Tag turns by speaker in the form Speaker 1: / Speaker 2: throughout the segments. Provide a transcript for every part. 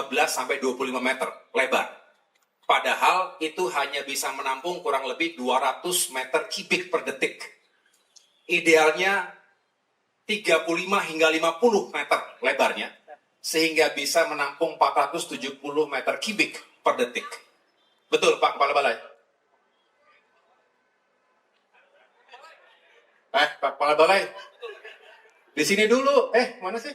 Speaker 1: 15-25 meter lebar. Padahal itu hanya bisa menampung kurang lebih 200 meter kubik per detik. Idealnya 35 hingga 50 meter lebarnya, sehingga bisa menampung 470 meter kubik per detik. Betul Pak Kepala Balai? Pak Kepala Balai, di sini dulu. Mana sih?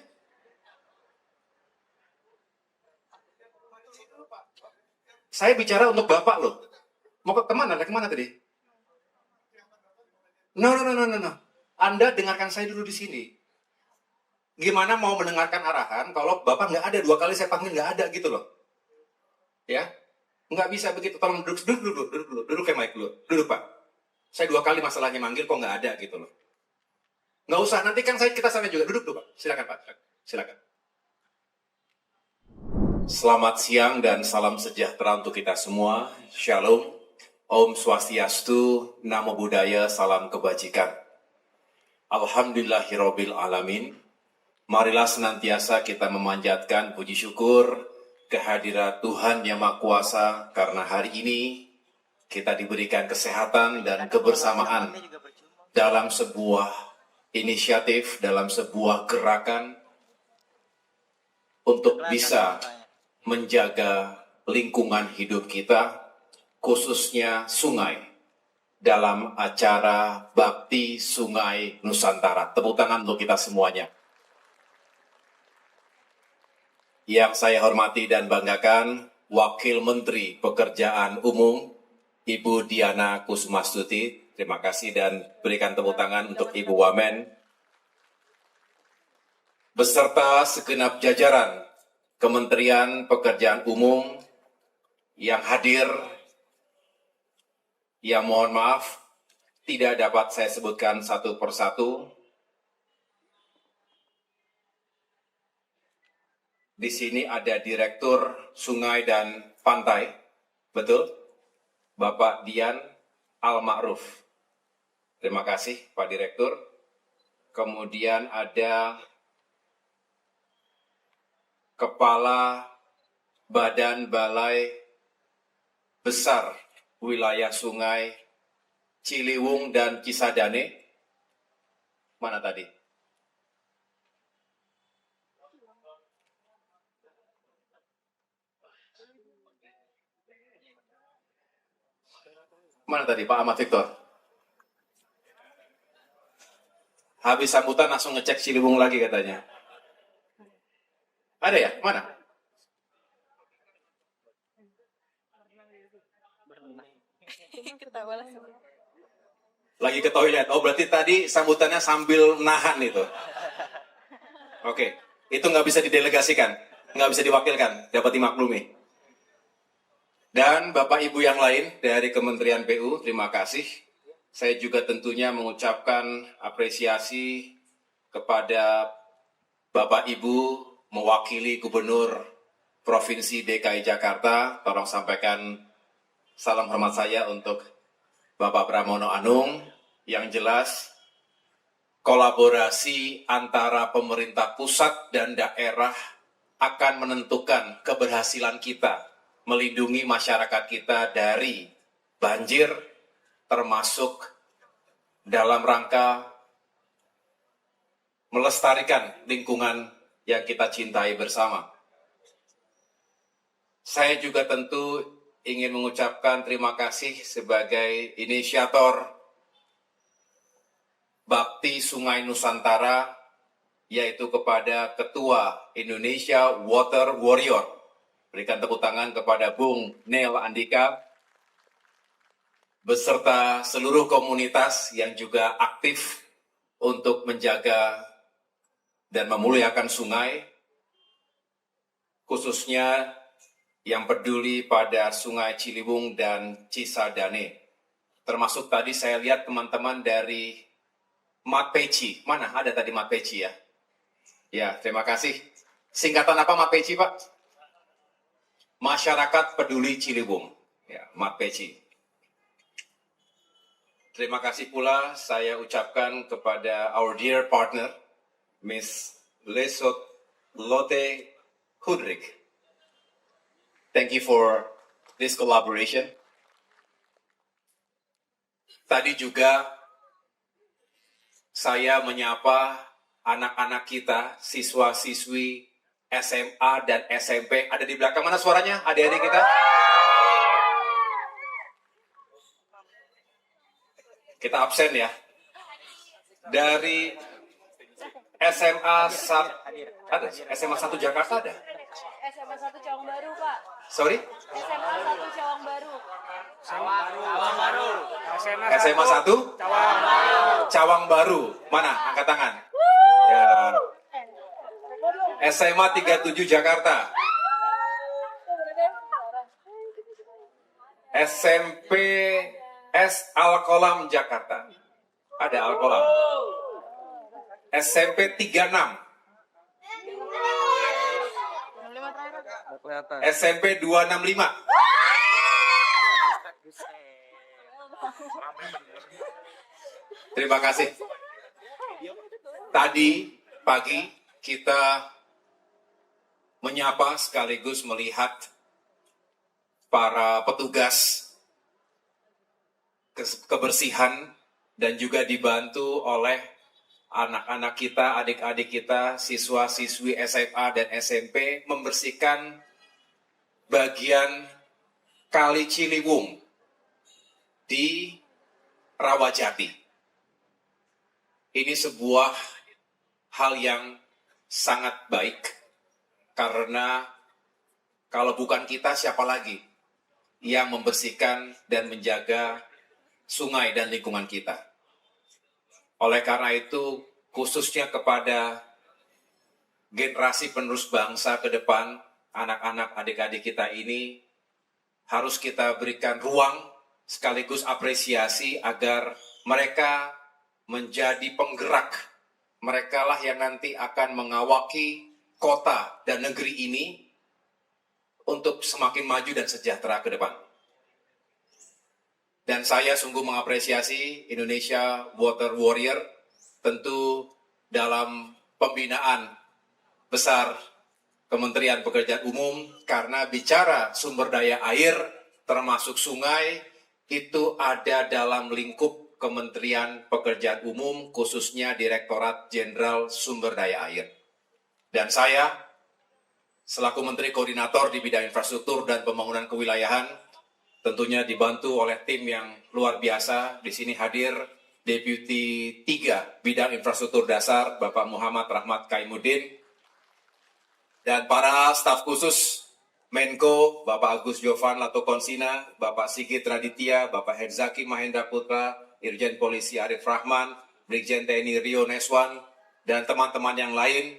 Speaker 1: Saya bicara untuk Bapak loh. Mau kemana? Kemana tadi? No. Anda dengarkan saya dulu di sini. Gimana mau mendengarkan arahan kalau Bapak nggak ada? 2 kali saya panggil nggak ada gitu loh. Ya, nggak bisa begitu. Tolong duduk kayak mic dulu. Duduk Pak. Saya 2 kali masalahnya manggil kok nggak ada gitu loh. Nggak usah, nanti kan kita sana juga. Duduk dulu Pak. Silakan Pak. Silakan. Selamat siang dan salam sejahtera untuk kita semua. Shalom, Om Swastiastu, Namo Buddhaya, salam kebajikan. Alhamdulillahirabbil alamin. Marilah senantiasa kita memanjatkan puji syukur kehadirat Tuhan Yang Maha Kuasa karena hari ini kita diberikan kesehatan dan kebersamaan dalam sebuah inisiatif, dalam sebuah gerakan untuk bisa menjaga lingkungan hidup kita, khususnya sungai, dalam acara Bakti Sungai Nusantara. Tepuk tangan untuk kita semuanya. Yang saya hormati dan banggakan, Wakil Menteri Pekerjaan Umum, Ibu Diana Kusmastuti. Terima kasih dan berikan tepuk tangan untuk Ibu Wamen. Beserta segenap jajaran Kementerian Pekerjaan Umum yang hadir, yang mohon maaf, tidak dapat saya sebutkan satu persatu. Di sini ada Direktur Sungai dan Pantai, betul? Bapak Dian Al-Ma'ruf. Terima kasih Pak Direktur. Kemudian ada Kepala Badan Balai Besar Wilayah Sungai Ciliwung dan Cisadane. Mana tadi? Mana tadi Pak Ahmad Victor? Habis sambutan langsung ngecek Ciliwung lagi katanya. Ada ya? Mana? Lagi ke toilet. Oh, berarti tadi sambutannya sambil nahan itu. Oke, itu nggak bisa didelegasikan, nggak bisa diwakilkan, dapat dimaklumi. Dan Bapak Ibu yang lain dari Kementerian PU, terima kasih. Saya juga tentunya mengucapkan apresiasi kepada Bapak Ibu mewakili Gubernur Provinsi DKI Jakarta. Tolong sampaikan salam hormat saya untuk Bapak Pramono Anung. Yang jelas, kolaborasi antara pemerintah pusat dan daerah akan menentukan keberhasilan kita melindungi masyarakat kita dari banjir, termasuk dalam rangka melestarikan lingkungan yang kita cintai bersama. Saya juga tentu ingin mengucapkan terima kasih sebagai inisiator Bakti Sungai Nusantara, yaitu kepada Ketua Indonesia Water Warrior. Berikan tepuk tangan kepada Bung Neil Andika, beserta seluruh komunitas yang juga aktif untuk menjaga dan memuliakan sungai, khususnya yang peduli pada Sungai Ciliwung dan Cisadane. Termasuk tadi saya lihat teman-teman dari MAPECI. Mana ada tadi MAPECI ya? Ya, terima kasih. Singkatan apa MAPECI, Pak? Masyarakat Peduli Ciliwung. Ya, MAPECI. Terima kasih pula saya ucapkan kepada our dear partner, Miss Lesot Lotte Hudrik, Thank you for this collaboration. Tadi juga saya menyapa anak-anak kita, siswa-siswi SMA dan SMP. Ada di belakang, mana suaranya? Adik-adik kita? Kita absen ya. Dari SMA ada SMA 1 Jakarta ada?
Speaker 2: SMA 1 Cawang Baru, Pak.
Speaker 1: Sorry?
Speaker 2: SMA 1 Cawang Baru.
Speaker 3: Cawang Baru.
Speaker 1: SMA 1 Cawang Baru. Mana? Angkat tangan. Ya. SMA 37 Jakarta. SMP S Al-Kolam Jakarta. Ada Al-Kolam. SMP 36. SMP 265. Terima kasih. Tadi pagi kita menyapa sekaligus melihat para petugas kebersihan dan juga dibantu oleh anak-anak kita, adik-adik kita, siswa-siswi SMA dan SMP membersihkan bagian Kali Ciliwung di Rawajati. Ini sebuah hal yang sangat baik karena kalau bukan kita siapa lagi yang membersihkan dan menjaga sungai dan lingkungan kita. Oleh karena itu, khususnya kepada generasi penerus bangsa ke depan, anak-anak adik-adik kita ini, harus kita berikan ruang sekaligus apresiasi agar mereka menjadi penggerak. Mereka lah yang nanti akan mengawaki kota dan negeri ini untuk semakin maju dan sejahtera ke depan. Dan saya sungguh mengapresiasi Indonesia Water Warrior tentu dalam pembinaan besar Kementerian Pekerjaan Umum karena bicara sumber daya air termasuk sungai itu ada dalam lingkup Kementerian Pekerjaan Umum khususnya Direktorat Jenderal Sumber Daya Air. Dan saya selaku Menteri Koordinator di bidang infrastruktur dan pembangunan kewilayahan tentunya dibantu oleh tim yang luar biasa. Di sini hadir Deputi 3 Bidang Infrastruktur Dasar, Bapak Muhammad Rahmat Kaimuddin, dan para staf khusus Menko, Bapak Agus Jovan Latokonsina, Bapak Sigit Raditya, Bapak Herzaki Mahendra Putra, Irjen Polisi Arif Rahman, Brigjen TNI Rio Neswan, dan teman-teman yang lain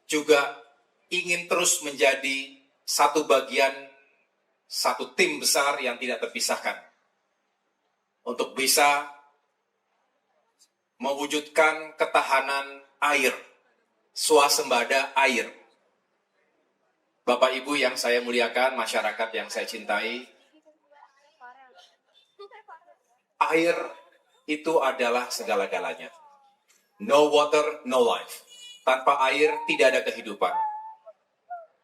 Speaker 1: juga ingin terus menjadi satu bagian satu tim besar yang tidak terpisahkan untuk bisa mewujudkan ketahanan air, swasembada air. Bapak Ibu yang saya muliakan, masyarakat yang saya cintai, air itu adalah segala-galanya. No water, no life. Tanpa air tidak ada kehidupan.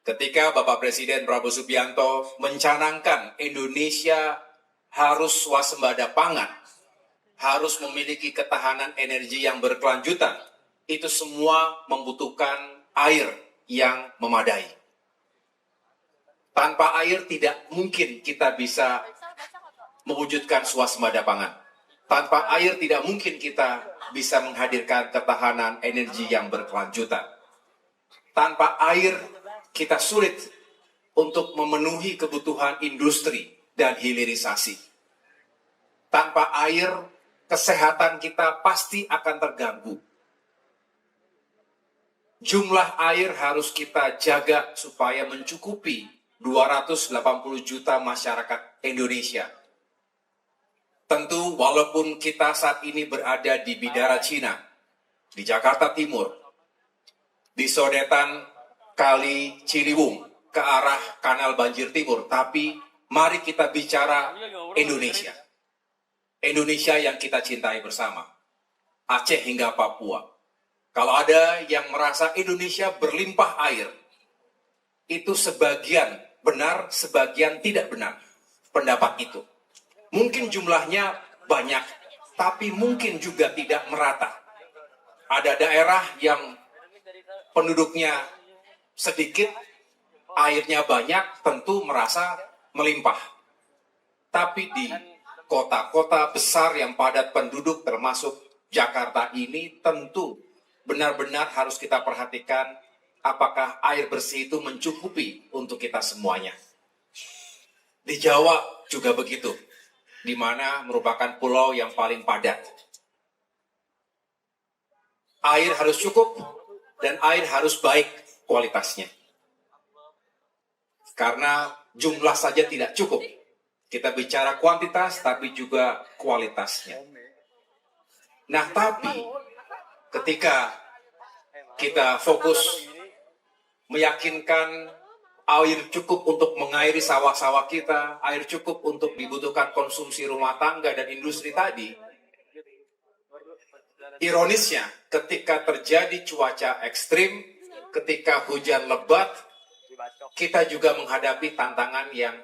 Speaker 1: Ketika Bapak Presiden Prabowo Subianto mencanangkan Indonesia harus swasembada pangan, harus memiliki ketahanan energi yang berkelanjutan, itu semua membutuhkan air yang memadai. Tanpa air tidak mungkin kita bisa mewujudkan swasembada pangan. Tanpa air tidak mungkin kita bisa menghadirkan ketahanan energi yang berkelanjutan. Tanpa air kita sulit untuk memenuhi kebutuhan industri dan hilirisasi. Tanpa air, kesehatan kita pasti akan terganggu. Jumlah air harus kita jaga supaya mencukupi 280 juta masyarakat Indonesia. Tentu walaupun kita saat ini berada di Bidara Cina, di Jakarta Timur, di sodetan Kali Ciliwung ke arah Kanal Banjir Timur, tapi mari kita bicara Indonesia. Indonesia yang kita cintai bersama, Aceh hingga Papua. Kalau ada yang merasa Indonesia berlimpah air, itu sebagian benar, sebagian tidak benar pendapat itu. Mungkin jumlahnya banyak, tapi mungkin juga tidak merata. Ada daerah yang penduduknya sedikit, airnya banyak, tentu merasa melimpah. Tapi di kota-kota besar yang padat penduduk termasuk Jakarta ini tentu benar-benar harus kita perhatikan apakah air bersih itu mencukupi untuk kita semuanya. Di Jawa juga begitu, di mana merupakan pulau yang paling padat. Air harus cukup dan air harus baik kualitasnya. Karena jumlah saja tidak cukup. Kita bicara kuantitas, tapi juga kualitasnya. Nah, tapi ketika kita fokus meyakinkan air cukup untuk mengairi sawah-sawah kita, air cukup untuk dibutuhkan konsumsi rumah tangga dan industri tadi, ironisnya, ketika terjadi cuaca ekstrim, ketika hujan lebat, kita juga menghadapi tantangan yang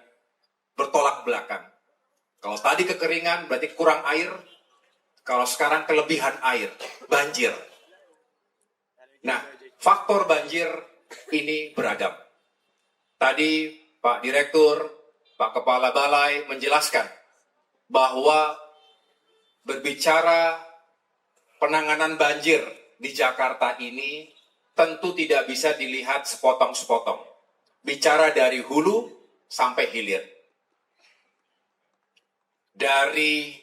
Speaker 1: bertolak belakang. Kalau tadi kekeringan berarti kurang air, kalau sekarang kelebihan air, banjir. Nah, faktor banjir ini beragam. Tadi Pak Direktur, Pak Kepala Balai menjelaskan bahwa berbicara penanganan banjir di Jakarta ini tentu tidak bisa dilihat sepotong-sepotong. Bicara dari hulu sampai hilir. Dari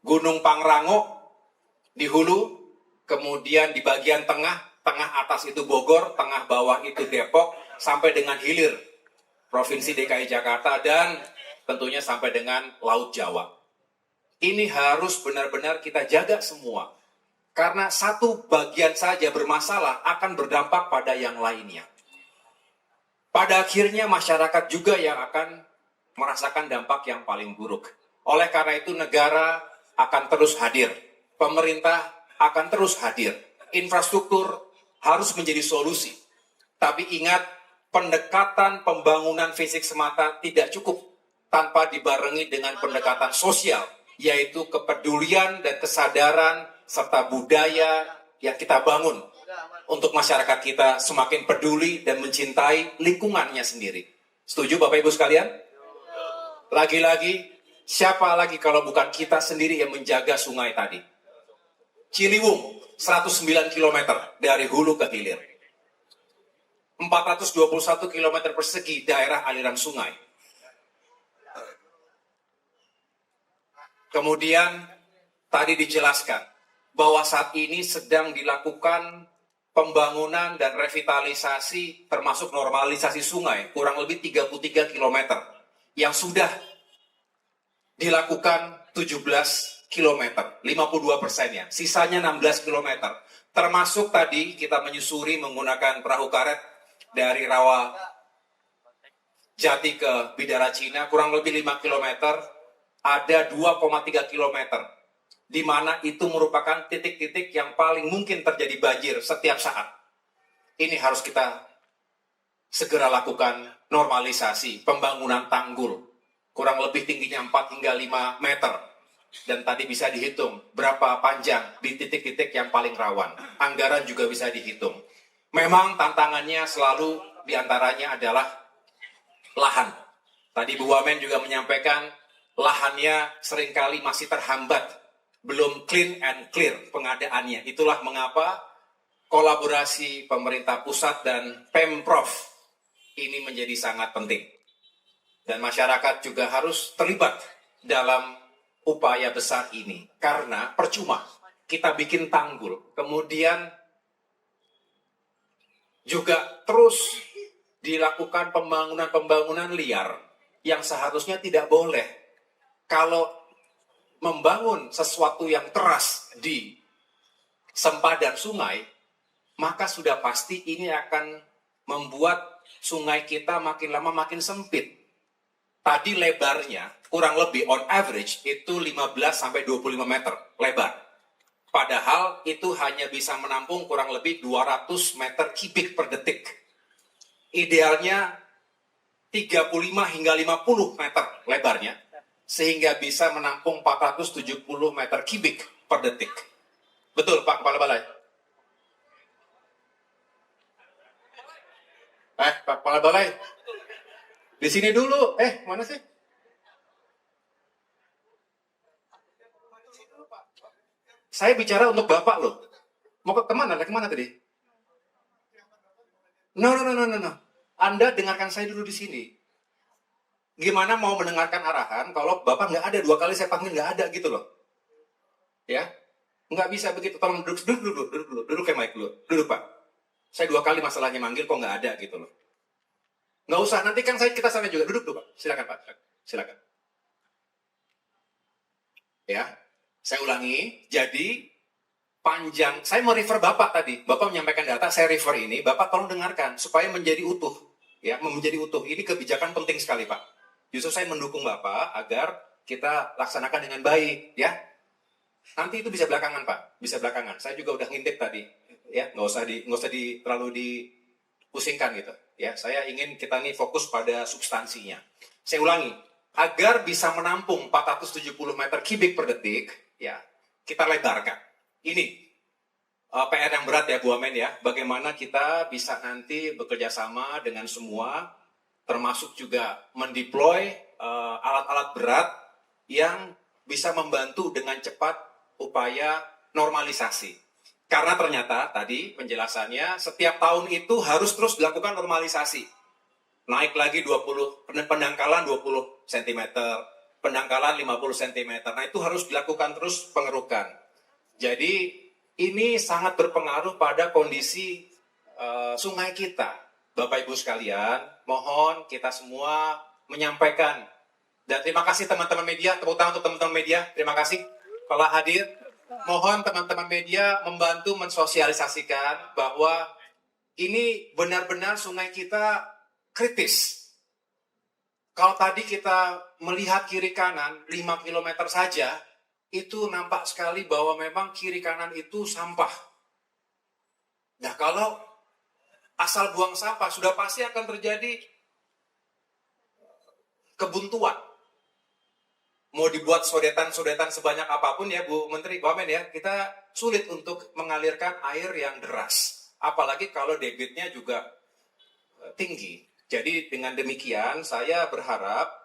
Speaker 1: Gunung Pangrango di hulu, kemudian di bagian tengah atas itu Bogor, tengah bawah itu Depok, sampai dengan hilir Provinsi DKI Jakarta, dan tentunya sampai dengan Laut Jawa. Ini harus benar-benar kita jaga semua. Karena satu bagian saja bermasalah akan berdampak pada yang lainnya. Pada akhirnya masyarakat juga yang akan merasakan dampak yang paling buruk. Oleh karena itu negara akan terus hadir. Pemerintah akan terus hadir. Infrastruktur harus menjadi solusi. Tapi ingat, pendekatan pembangunan fisik semata tidak cukup tanpa dibarengi dengan pendekatan sosial, yaitu kepedulian dan kesadaran serta budaya yang kita bangun untuk masyarakat kita semakin peduli dan mencintai lingkungannya sendiri. Setuju Bapak Ibu sekalian? Lagi-lagi, siapa lagi kalau bukan kita sendiri yang menjaga sungai tadi? Ciliwung, 109 km dari hulu ke hilir. 421 km persegi daerah aliran sungai. Kemudian, tadi dijelaskan bahwa saat ini sedang dilakukan pembangunan dan revitalisasi termasuk normalisasi sungai kurang lebih 33 km yang sudah dilakukan 17 km, 52%-nya, sisanya 16 km. Termasuk tadi kita menyusuri menggunakan perahu karet dari Rawa Jati ke Bidara Cina, kurang lebih 5 km, ada 2,3 km, di mana itu merupakan titik-titik yang paling mungkin terjadi banjir setiap saat. Ini harus kita segera lakukan normalisasi, pembangunan tanggul, kurang lebih tingginya 4 hingga 5 meter. Dan tadi bisa dihitung berapa panjang di titik-titik yang paling rawan. Anggaran juga bisa dihitung. Memang tantangannya selalu diantaranya adalah lahan. Tadi Bu Wamen juga menyampaikan lahannya seringkali masih terhambat. Belum clean and clear pengadaannya. Itulah mengapa kolaborasi pemerintah pusat dan Pemprov ini menjadi sangat penting. Dan masyarakat juga harus terlibat dalam upaya besar ini. Karena percuma kita bikin tanggul, kemudian juga terus dilakukan pembangunan liar yang seharusnya tidak boleh. Kalau membangun sesuatu yang teras di sempadan sungai, maka sudah pasti ini akan membuat sungai kita makin lama makin sempit. Tadi lebarnya kurang lebih on average itu 15-25 meter lebar. Padahal itu hanya bisa menampung kurang lebih 200 meter kubik per detik. Idealnya 35 hingga 50 meter lebarnya, sehingga bisa menampung 470 meter kubik per detik. Betul, Pak Kepala Balai? Pak Kepala Balai, di sini dulu. Mana sih? Saya bicara untuk Bapak loh. Mau kemana? Kemana tadi? No. Anda dengarkan saya dulu di sini. Gimana mau mendengarkan arahan kalau Bapak nggak ada, 2 kali saya panggil nggak ada gitu loh. Ya, nggak bisa begitu. Tolong duduk kayak mic dulu. Duduk Pak. Saya 2 kali masalahnya manggil kok nggak ada gitu loh. Nggak usah, nanti kan kita sana juga. Duduk dulu Pak. Silakan Pak. Silakan. Ya, saya ulangi. Jadi panjang, saya mau refer Bapak tadi. Bapak menyampaikan data, saya refer ini. Bapak tolong dengarkan supaya menjadi utuh. Ya, menjadi utuh. Ini kebijakan penting sekali Pak. Justru saya mendukung Bapak agar kita laksanakan dengan baik, ya. Nanti itu bisa belakangan Pak, bisa belakangan. Saya juga udah ngintip tadi, ya. Nggak usah terlalu dipusingkan gitu. Ya, saya ingin kita nih fokus pada substansinya. Saya ulangi, agar bisa menampung 470 meter kubik per detik, ya, kita lebarkan. Ini PR yang berat ya Bu Amen ya. Bagaimana kita bisa nanti bekerja sama dengan semua, termasuk juga mendeploy alat-alat berat yang bisa membantu dengan cepat upaya normalisasi. Karena ternyata tadi penjelasannya setiap tahun itu harus terus dilakukan normalisasi. Naik lagi 20, pendangkalan 20 cm, pendangkalan 50 cm. Nah itu harus dilakukan terus pengerukan. Jadi ini sangat berpengaruh pada kondisi sungai kita. Bapak Ibu sekalian, mohon kita semua menyampaikan. Dan terima kasih teman-teman media, tepuk tangan untuk teman-teman media, terima kasih telah hadir. Mohon teman-teman media membantu mensosialisasikan bahwa ini benar-benar sungai kita kritis. Kalau tadi kita melihat kiri kanan 5 km saja, itu nampak sekali bahwa memang kiri kanan itu sampah. Nah kalau asal buang sampah, sudah pasti akan terjadi kebuntuan. Mau dibuat sodetan-sodetan sebanyak apapun ya Bu Menteri, Bu Amen ya, kita sulit untuk mengalirkan air yang deras. Apalagi kalau debitnya juga tinggi. Jadi dengan demikian saya berharap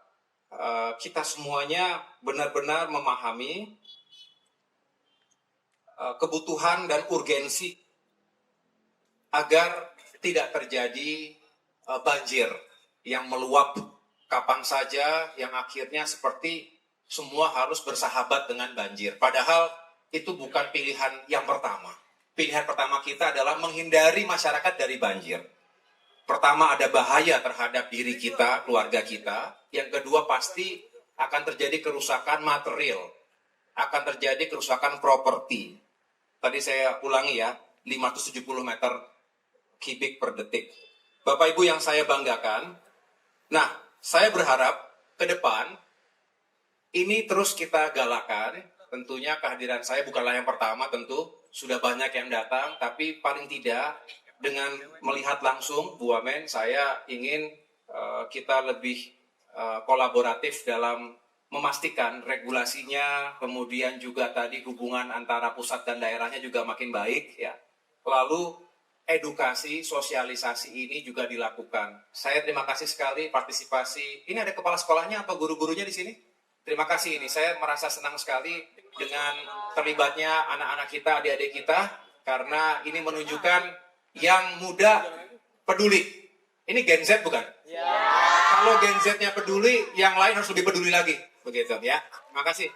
Speaker 1: kita semuanya benar-benar memahami kebutuhan dan urgensi agar tidak terjadi banjir yang meluap kapan saja, yang akhirnya seperti semua harus bersahabat dengan banjir. Padahal itu bukan pilihan yang pertama. Pilihan pertama kita adalah menghindari masyarakat dari banjir. Pertama ada bahaya terhadap diri kita, keluarga kita. Yang kedua pasti akan terjadi kerusakan material. Akan terjadi kerusakan properti. Tadi saya ulangi ya, 570 meter kubik per detik. Bapak Ibu yang saya banggakan, nah saya berharap ke depan ini terus kita galakan. Tentunya kehadiran saya bukanlah yang pertama tentu, sudah banyak yang datang, tapi paling tidak dengan melihat langsung Bu Amen, saya ingin kita lebih kolaboratif dalam memastikan regulasinya, kemudian juga tadi hubungan antara pusat dan daerahnya juga makin baik ya. Lalu edukasi, sosialisasi ini juga dilakukan. Saya terima kasih sekali partisipasi. Ini ada kepala sekolahnya atau guru-gurunya di sini? Terima kasih ini. Saya merasa senang sekali dengan terlibatnya anak-anak kita, adik-adik kita, karena ini menunjukkan yang muda peduli. Ini Gen Z bukan? Ya. Kalau Gen Z-nya peduli, yang lain harus lebih peduli lagi. Begitu ya. Terima kasih.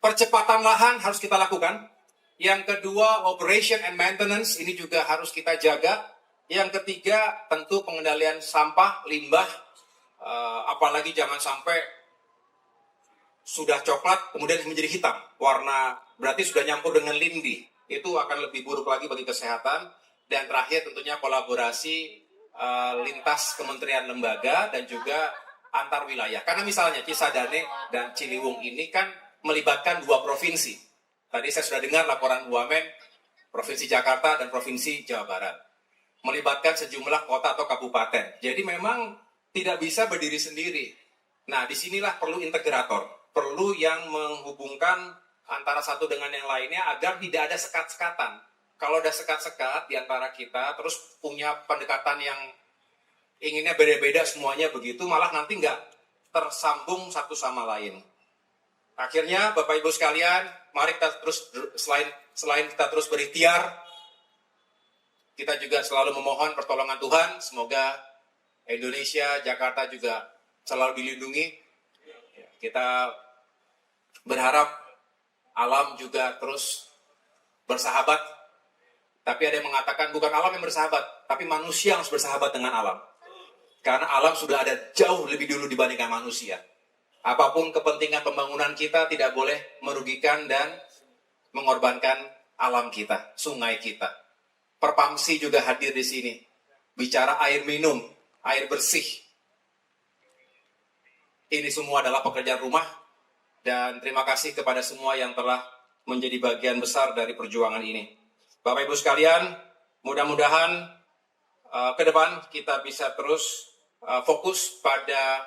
Speaker 1: Percepatan lahan harus kita lakukan. Yang kedua, operation and maintenance ini juga harus kita jaga. Yang ketiga, tentu pengendalian sampah, limbah, apalagi jangan sampai sudah coklat kemudian menjadi hitam. Warna berarti sudah nyampur dengan lindi. Itu akan lebih buruk lagi bagi kesehatan. Dan terakhir tentunya kolaborasi lintas kementerian lembaga dan juga antar wilayah. Karena misalnya Cisadane dan Ciliwung ini kan melibatkan 2 provinsi. Tadi saya sudah dengar laporan Bu Amen, Provinsi Jakarta dan Provinsi Jawa Barat. melibatkan sejumlah kota atau kabupaten. Jadi memang tidak bisa berdiri sendiri. Nah, disinilah perlu integrator, perlu yang menghubungkan antara satu dengan yang lainnya agar tidak ada sekat-sekatan. Kalau ada sekat-sekat di antara kita, terus punya pendekatan yang inginnya beda-beda semuanya begitu, malah nanti nggak tersambung satu sama lain. Akhirnya, Bapak Ibu sekalian, mari kita terus, selain kita terus berikhtiar, kita juga selalu memohon pertolongan Tuhan, semoga Indonesia, Jakarta juga selalu dilindungi. Kita berharap alam juga terus bersahabat. Tapi ada yang mengatakan bukan alam yang bersahabat, tapi manusia yang harus bersahabat dengan alam. Karena alam sudah ada jauh lebih dulu dibandingkan manusia. Apapun kepentingan pembangunan kita tidak boleh merugikan dan mengorbankan alam kita, sungai kita. Perpamsi juga hadir di sini. Bicara air minum, air bersih. Ini semua adalah pekerjaan rumah, dan terima kasih kepada semua yang telah menjadi bagian besar dari perjuangan ini. Bapak Ibu sekalian, mudah-mudahan ke depan kita bisa terus fokus pada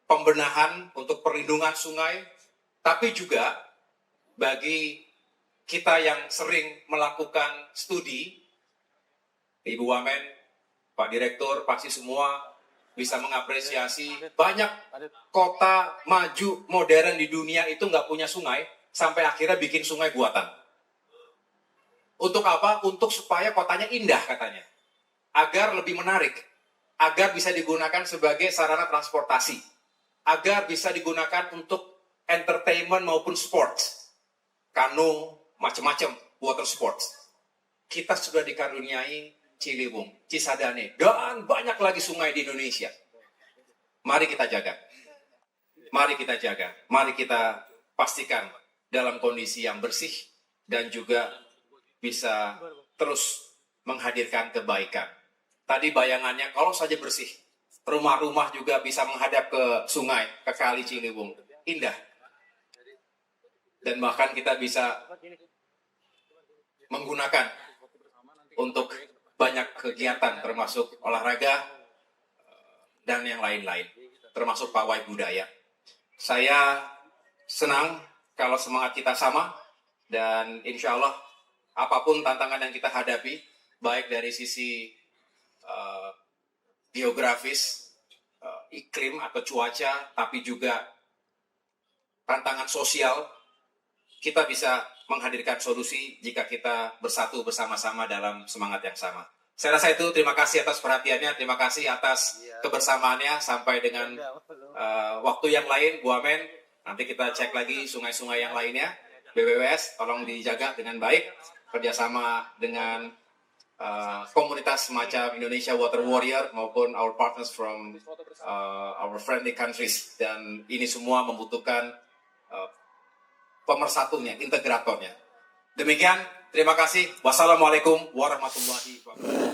Speaker 1: pembenahan untuk perlindungan sungai, tapi juga bagi kita yang sering melakukan studi, Ibu Wamen, Pak Direktur, pasti semua bisa mengapresiasi banyak kota maju modern di dunia itu nggak punya sungai, sampai akhirnya bikin sungai buatan. Untuk apa? Untuk supaya kotanya indah katanya. Agar lebih menarik. Agar bisa digunakan sebagai sarana transportasi. Agar bisa digunakan untuk entertainment maupun sports. Kano, macam-macam, water sports. Kita sudah dikaruniai Ciliwung, Cisadane, dan banyak lagi sungai di Indonesia. Mari kita jaga. Mari kita jaga. Mari kita pastikan dalam kondisi yang bersih dan juga bisa terus menghadirkan kebaikan. Tadi bayangannya kalau saja bersih, rumah-rumah juga bisa menghadap ke sungai, ke kali Ciliwung. Indah. Dan bahkan kita bisa menggunakan untuk banyak kegiatan termasuk olahraga dan yang lain-lain, termasuk pawai budaya. Saya senang kalau semangat kita sama, dan insya Allah apapun tantangan yang kita hadapi, baik dari sisi geografis, iklim atau cuaca, tapi juga tantangan sosial, kita bisa menghadirkan solusi jika kita bersatu bersama-sama dalam semangat yang sama. Saya rasa itu. Terima kasih atas perhatiannya, terima kasih atas kebersamaannya. Sampai dengan waktu yang lain, Bu Amen, nanti kita cek lagi sungai-sungai yang lainnya. BWWS, tolong dijaga dengan baik, kerjasama dengan komunitas semacam Indonesia Water Warrior maupun our partners from our friendly countries. Dan ini semua membutuhkan pemersatunya, integratornya. Demikian, terima kasih. Wassalamualaikum warahmatullahi wabarakatuh.